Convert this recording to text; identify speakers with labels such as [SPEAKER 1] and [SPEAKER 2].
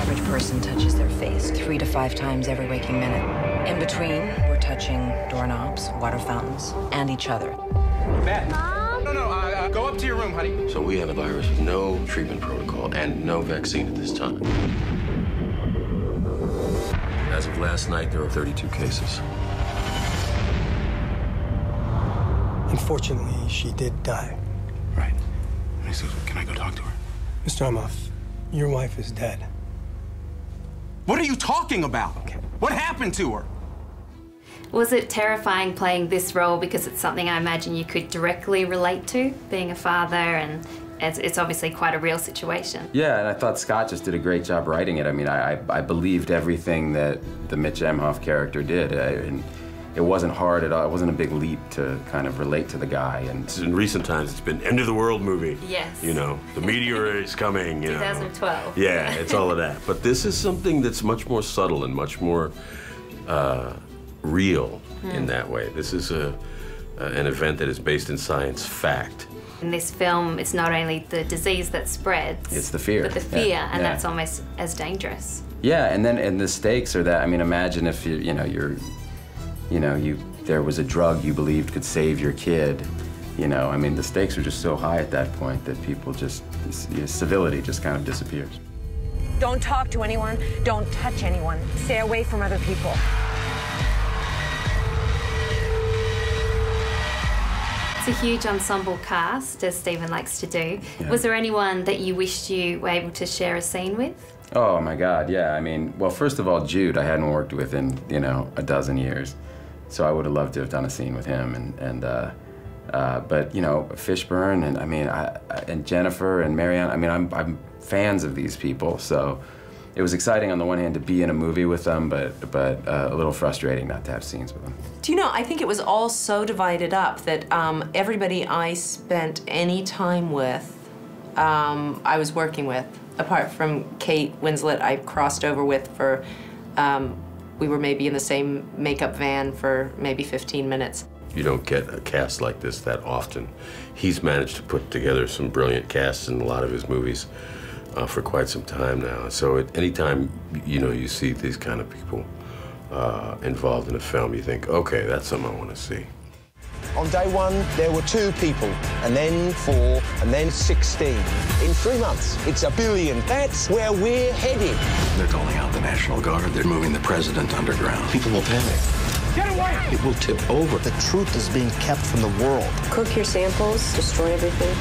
[SPEAKER 1] average person touches their face 3 to 5 times every waking minute. In between, we're touching doorknobs, water fountains, and each other.
[SPEAKER 2] Beth.
[SPEAKER 3] Mom?
[SPEAKER 2] No, go up to your room, honey.
[SPEAKER 4] So we have a virus with no treatment protocol and no vaccine at this time. As of last night, there are 32 cases.
[SPEAKER 5] Unfortunately, she did die.
[SPEAKER 6] Right. So can I go talk to her?
[SPEAKER 5] Mr. Amoff, your wife is dead.
[SPEAKER 2] What are you talking about? Okay. What happened to her?
[SPEAKER 3] Was it terrifying playing this role because it's something I imagine you could directly relate to, being a father, and it's obviously quite a real situation?
[SPEAKER 7] Yeah, and I thought Scott just did a great job writing it. I mean, I believed everything that the Mitch Emhoff character did. And it wasn't hard at all. It wasn't a big leap to kind of relate to the guy. And
[SPEAKER 4] In recent times, it's been end of the world movie.
[SPEAKER 3] Yes.
[SPEAKER 4] You know, the meteor is coming, you know.
[SPEAKER 3] 2012.
[SPEAKER 4] Yeah, it's all of that. But this is something that's much more subtle and much more real in that way. This is an event that is based in science fact.
[SPEAKER 3] In this film, it's not only the disease that spreads,
[SPEAKER 7] it's the fear.
[SPEAKER 3] But the fear,
[SPEAKER 7] yeah.
[SPEAKER 3] and
[SPEAKER 7] yeah.
[SPEAKER 3] that's almost as dangerous.
[SPEAKER 7] Yeah, and the stakes are that. I mean, imagine if there was a drug you believed could save your kid. You know, I mean, the stakes are just so high at that point that people just, civility just kind of disappears.
[SPEAKER 1] Don't talk to anyone. Don't touch anyone. Stay away from other people.
[SPEAKER 3] It's a huge ensemble cast, as Steven likes to do. Yeah. Was there anyone that you wished you were able to share a scene with?
[SPEAKER 7] Oh my God, yeah. I mean, well, first of all, Jude, I hadn't worked with in, a dozen years. So I would have loved to have done a scene with him. But, Fishburne and, and Jennifer and Marianne, I'm fans of these people. So it was exciting on the one hand to be in a movie with them, but a little frustrating not to have scenes with them.
[SPEAKER 8] Do you know, I think it was all so divided up that everybody I spent any time with, I was working with. Apart from Kate Winslet, I crossed over with for, we were maybe in the same makeup van for maybe 15 minutes.
[SPEAKER 4] You don't get a cast like this that often. He's managed to put together some brilliant casts in a lot of his movies for quite some time now. So at any time, you see these kind of people involved in a film, you think, okay, that's something I want to see.
[SPEAKER 9] On day one, there were 2 people, and then 4, and then 16. In 3 months, it's 1 billion. That's where we're headed.
[SPEAKER 6] They're calling out the National Guard. They're moving the president underground. People will panic.
[SPEAKER 2] Get away!
[SPEAKER 6] It will tip over.
[SPEAKER 9] The truth is being kept from the world.
[SPEAKER 1] Cook your samples, destroy everything.